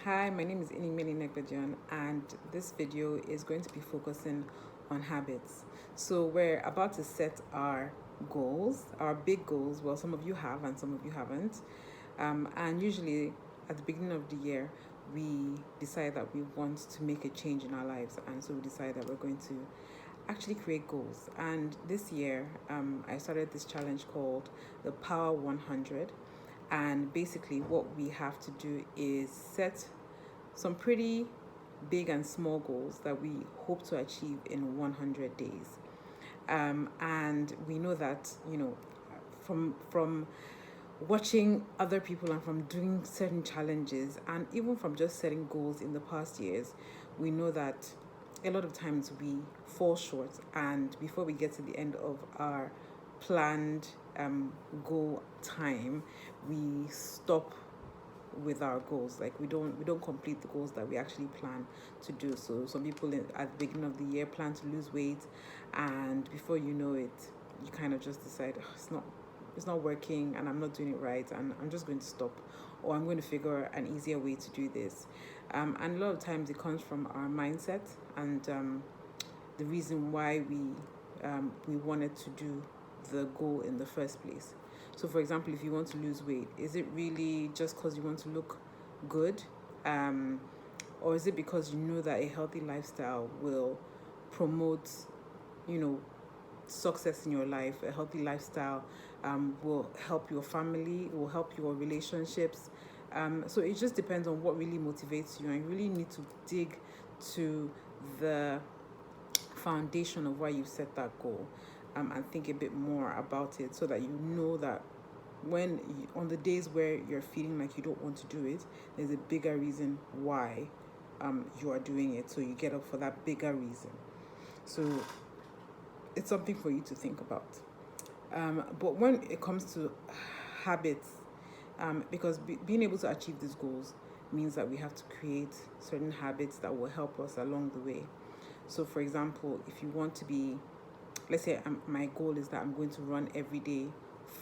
Hi, my name is Inimini, and this video is going to be focusing on habits. So we're about to set our goals, our big goals. Well, some of you have and some of you haven't. And usually at the beginning of the year, we decide that we want to make a change in our lives, and so we decide that we're going to actually create goals. And this year, I started this challenge called the Power 100. And basically, what we have to do is set some pretty big and small goals that we hope to achieve in 100 days. And we know that, from watching other people and from doing certain challenges and even from just setting goals in the past years, we know that a lot of times we fall short, and before we get to the end of our planned goal time, we stop with our goals. Like we don't complete the goals that we actually plan to do. So some people at the beginning of the year plan to lose weight, and before you know it, you kind of just decide, "Oh, it's not working, and I'm not doing it right, and I'm just going to stop, or I'm going to figure an easier way to do this." And a lot of times it comes from our mindset and the reason why we wanted to do the goal in the first place. So, for example, if you want to lose weight, is it really just because you want to look good? Um, or is it because you know that a healthy lifestyle will promote, you know, success in your life? A healthy lifestyle will help your family, will help your relationships. So it just depends on what really motivates you, and you really need to dig to the foundation of why you set that goal, and think a bit more about it so that you know that on the days where you're feeling like you don't want to do it, there's a bigger reason why you are doing it. So you get up for that bigger reason. So it's something for you to think about. But when it comes to habits, because being able to achieve these goals means that we have to create certain habits that will help us along the way. So, for example, if you want to be, let's say my goal is that I'm going to run every day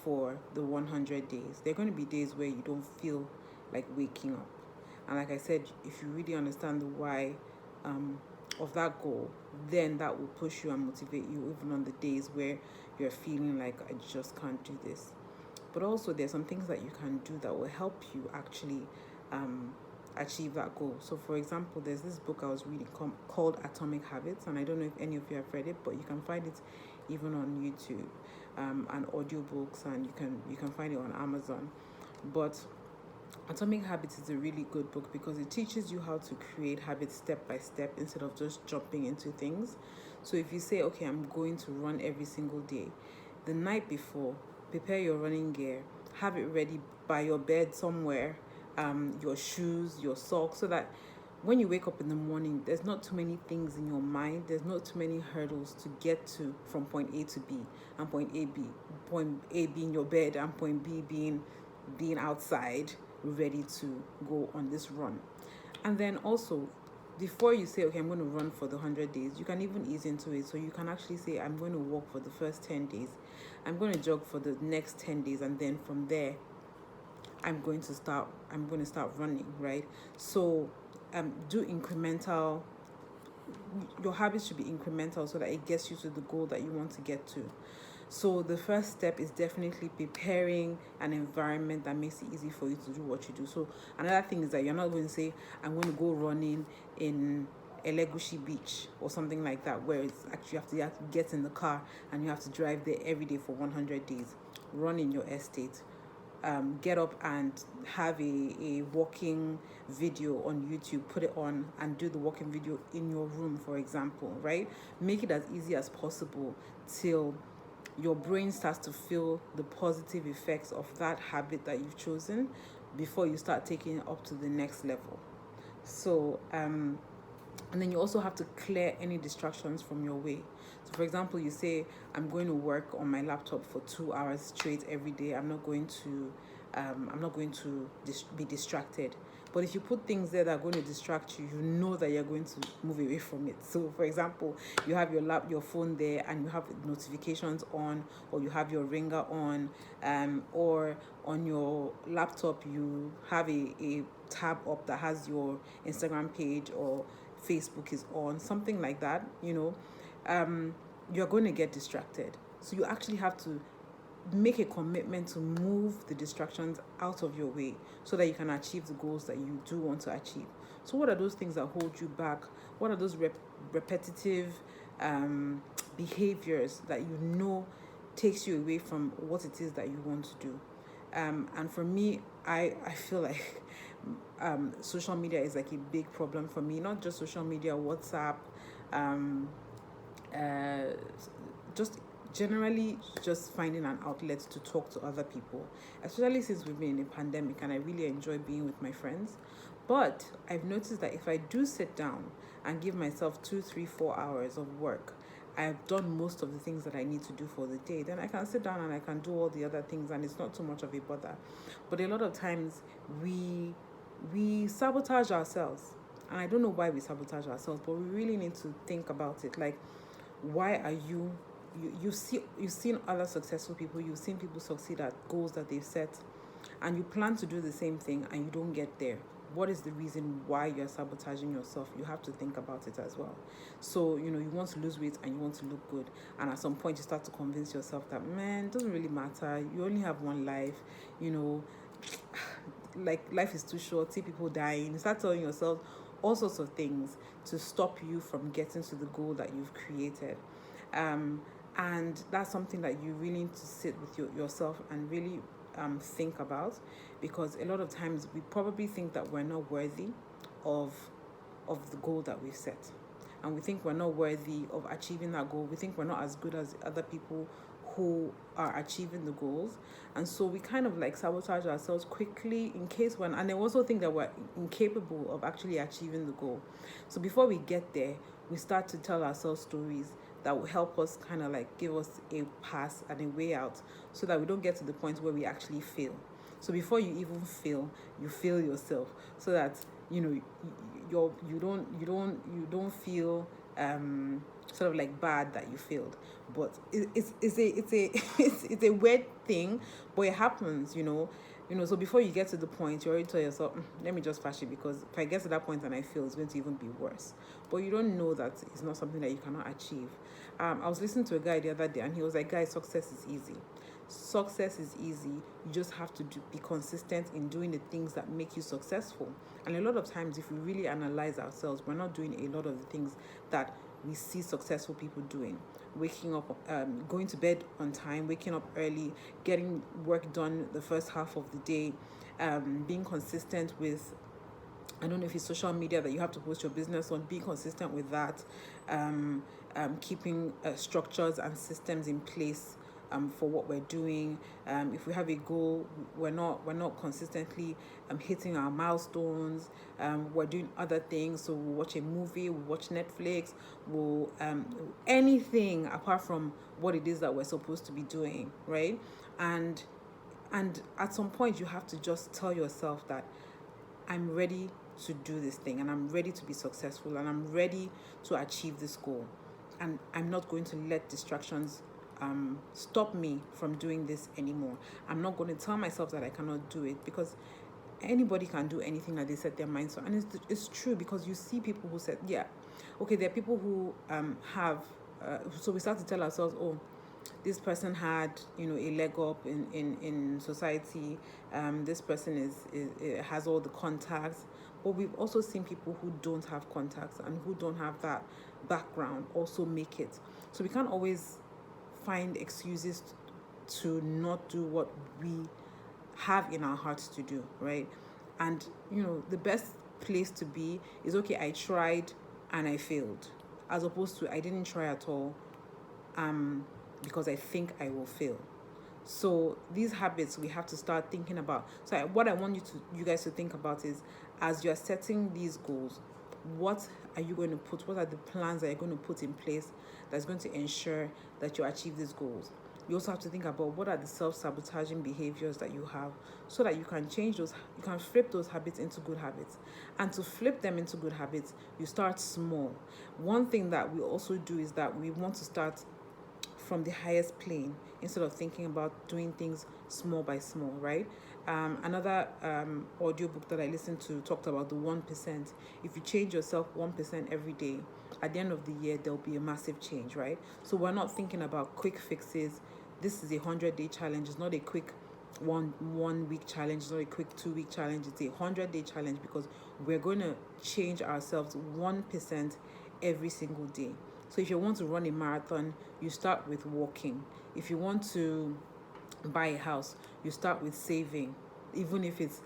for the 100 days. There are going to be days where you don't feel like waking up. And like I said, if you really understand the why of that goal, then that will push you and motivate you even on the days where you're feeling like, I just can't do this. But also, there's some things that you can do that will help you actually achieve that goal. So, for example, there's this book I was reading called Atomic Habits, and I don't know if any of you have read it, but you can find it even on YouTube, and audiobooks, and you can find it on Amazon. But Atomic Habits is a really good book because it teaches you how to create habits step by step instead of just jumping into things. So if you say, okay, I'm going to run every single day, the night before, prepare your running gear, have it ready by your bed somewhere, your shoes, your socks, so that when you wake up in the morning, there's not too many things in your mind. There's not too many hurdles to get to from point A to B, and point A being your bed, and point B being outside, ready to go on this run. And then also, before you say, okay, I'm going to run for the 100 days, you can even ease into it. So you can actually say, I'm going to walk for the first 10 days, I'm going to jog for the next 10 days, and then from there, I'm going to start running, right? So do incremental. Your habits should be incremental so that it gets you to the goal that you want to get to. So the first step is definitely preparing an environment that makes it easy for you to do what you do. So another thing is that you're not going to say, I'm going to go running in Elegushi Beach or something like that, where it's actually you have to get in the car and you have to drive there every day for 100 days. Run in your estate. Get up and have a walking video on YouTube, put it on and do the walking video in your room, for example, right? Make it as easy as possible till your brain starts to feel the positive effects of that habit that you've chosen before you start taking it up to the next level. So, and then you also have to clear any distractions from your way. So, for example, you say, I'm going to work on my laptop for 2 hours straight every day. I'm not going to be distracted. But if you put things there that are going to distract you, you know that you're going to move away from it. So, for example, you have your phone there, and you have notifications on, or you have your ringer on, or on your laptop you have a tab up that has your Instagram page or Facebook is on, something like that, you're going to get distracted. So you actually have to make a commitment to move the distractions out of your way so that you can achieve the goals that you do want to achieve. So what are those things that hold you back? What are those repetitive behaviors that takes you away from what it is that you want to do? And for me, I feel like social media is like a big problem for me. Not just social media, WhatsApp, just generally just finding an outlet to talk to other people, especially since we've been in a pandemic and I really enjoy being with my friends. But I've noticed that if I do sit down and give myself 2, 3, 4 hours of work, I've done most of the things that I need to do for the day, then I can sit down and I can do all the other things and it's not too much of a bother. But a lot of times we sabotage ourselves. And I don't know why we sabotage ourselves, but we really need to think about it. Like, why are you've seen other successful people, you've seen people succeed at goals that they've set, and you plan to do the same thing and you don't get there. What is the reason why you're sabotaging yourself? You have to think about it as well. So, you want to lose weight and you want to look good. And at some point you start to convince yourself that, man, it doesn't really matter. You only have one life, like life is too short, see people dying. You start telling yourself all sorts of things to stop you from getting to the goal that you've created. And that's something that you really need to sit with yourself and really think about, because a lot of times we probably think that we're not worthy of the goal that we've set, and we think we're not worthy of achieving that goal. We think we're not as good as other people who are achieving the goals, and so we kind of like sabotage ourselves quickly and they also think that we're incapable of actually achieving the goal. So before we get there, we start to tell ourselves stories that will help us kind of like give us a pass and a way out, so that we don't get to the point where we actually fail. So before you even fail, you fail yourself, so that you don't feel sort of like bad that you failed. But it's a weird thing, but it happens. So before you get to the point, you already tell yourself, let me just fast it, because if I get to that point and I fail, it's going to even be worse. But you don't know that it's not something that you cannot achieve. I was listening to a guy the other day and he was like, guys, success is easy. Success is easy. You just have to be consistent in doing the things that make you successful. And a lot of times, if we really analyze ourselves, we're not doing a lot of the things that we see successful people doing. Waking up, going to bed on time, waking up early, getting work done the first half of the day, being consistent with, I don't know if it's social media that you have to post your business on, being consistent with that, keeping structures and systems in place for what we're doing. If we have a goal, we're not consistently hitting our milestones. We're doing other things. So we'll watch a movie, we'll watch Netflix, we'll anything apart from what it is that we're supposed to be doing, right? And at some point you have to just tell yourself that I'm ready to do this thing, and I'm ready to be successful, and I'm ready to achieve this goal, and I'm not going to let distractions stop me from doing this anymore. I'm not going to tell myself that I cannot do it, because anybody can do anything that they set their minds on. And it's true, because you see people who said, there are people who have so we start to tell ourselves, oh, this person had a leg up in society, this person is has all the contacts. But we've also seen people who don't have contacts and who don't have that background also make it. So we can't always find excuses to not do what we have in our hearts to do, right? And the best place to be is, okay, I tried and I failed, as opposed to I didn't try at all because I think I will fail. So these habits we have to start thinking about. So what I want you guys to think about is, as you're setting these goals, what are you going to put? What are the plans that you're going to put in place that's going to ensure that you achieve these goals? You also have to think about what are the self-sabotaging behaviors that you have, so that you can change those, you can flip those habits into good habits. And to flip them into good habits, you start small. One thing that we also do is that we want to start from the highest plane, instead of thinking about doing things small by small, right? Another audiobook that I listened to talked about the 1%. If you change yourself 1% every day, at the end of the year, there'll be a massive change, right? So we're not thinking about quick fixes. This is a 100-day challenge. It's not a quick one week challenge. It's not a quick 2 week challenge. It's a 100-day challenge, because we're going to change ourselves 1% every single day. So if you want to run a marathon, you start with walking. If you want to buy a house, you start with saving. Even if it's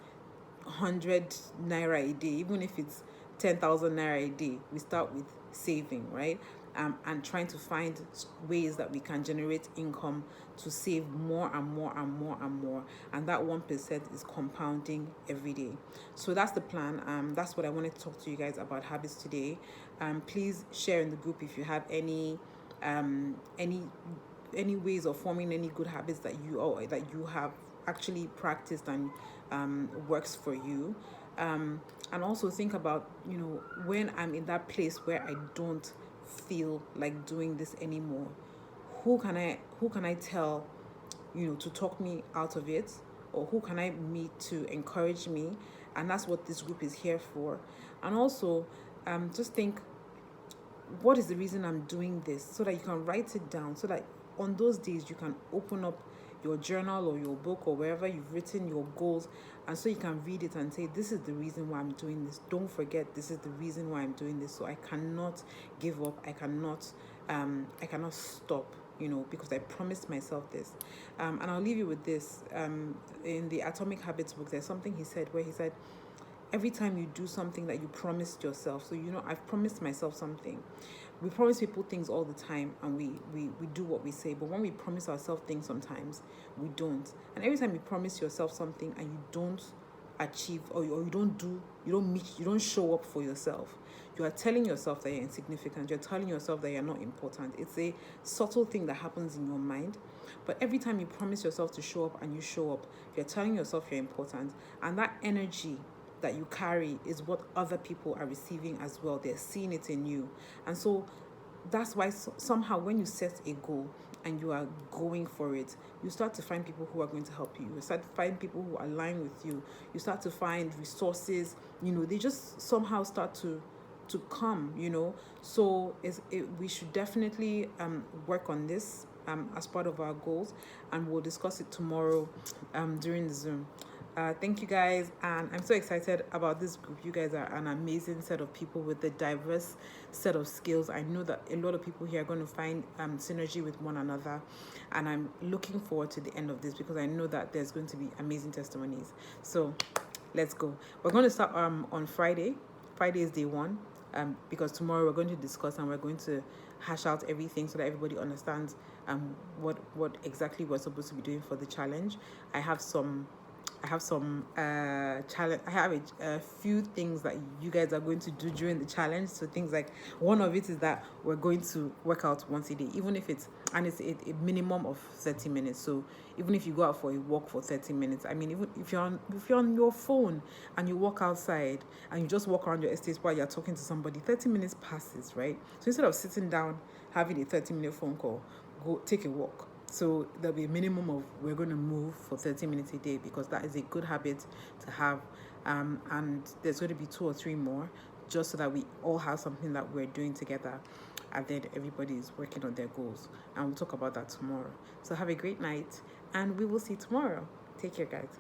100 naira a day, even if it's 10,000 naira a day, we start with saving, right? And trying to find ways that we can generate income to save more and more and more and more. And that 1% is compounding every day. So that's the plan. That's what I wanted to talk to you guys about habits today. Please share in the group if you have any ways of forming any good habits that you have actually practiced and works for you. And also think about, when I'm in that place where I don't feel like doing this anymore, who can I tell, to talk me out of it, or who can I meet to encourage me? And that's what this group is here for. And also, just think, what is the reason I'm doing this, so that you can write it down, so that on those days you can open up your journal or your book or wherever you've written your goals, and so you can read it and say, this is the reason why I'm doing this. Don't forget, this is the reason why I'm doing this. So I cannot give up. I cannot stop, because I promised myself this. And I'll leave you with this. In the Atomic Habits book, there's something he said, where he said, every time you do something that you promised yourself, so I've promised myself something. We promise people things all the time, and we do what we say. But when we promise ourselves things, sometimes we don't. And every time you promise yourself something and you don't achieve, or you don't show up for yourself, you are telling yourself that you're insignificant. You're telling yourself that you're not important. It's a subtle thing that happens in your mind. But every time you promise yourself to show up and you show up, you're telling yourself you're important. And that energy that you carry is what other people are receiving as well. They're seeing it in you. And so that's why somehow when you set a goal and you are going for it, you start to find people who are going to help you. You start to find people who align with you. You start to find resources. They just somehow start to come. So we should definitely work on this as part of our goals, and we'll discuss it tomorrow during the Zoom. Thank you guys, and I'm so excited about this group. You guys are an amazing set of people with a diverse set of skills. I know that a lot of people here are going to find synergy with one another, and I'm looking forward to the end of this, because I know that there's going to be amazing testimonies. So let's go. We're going to start on Friday. Friday is day 1, because tomorrow we're going to discuss and we're going to hash out everything so that everybody understands what exactly we're supposed to be doing for the challenge. I have some challenge. I have a few things that you guys are going to do during the challenge. So things like, one of it is that we're going to work out once a day, even if it's a minimum of 30 minutes. So even if you go out for a walk for 30 minutes, even if you're on your phone and you walk outside and you just walk around your estate while you're talking to somebody, 30 minutes passes, right? So instead of sitting down having a 30-minute phone call, go take a walk. So there'll be a minimum of, we're going to move for 30 minutes a day, because that is a good habit to have. And there's going to be 2 or 3 more, just so that we all have something that we're doing together, and then everybody is working on their goals. And we'll talk about that tomorrow. So have a great night, and we will see you tomorrow. Take care, guys.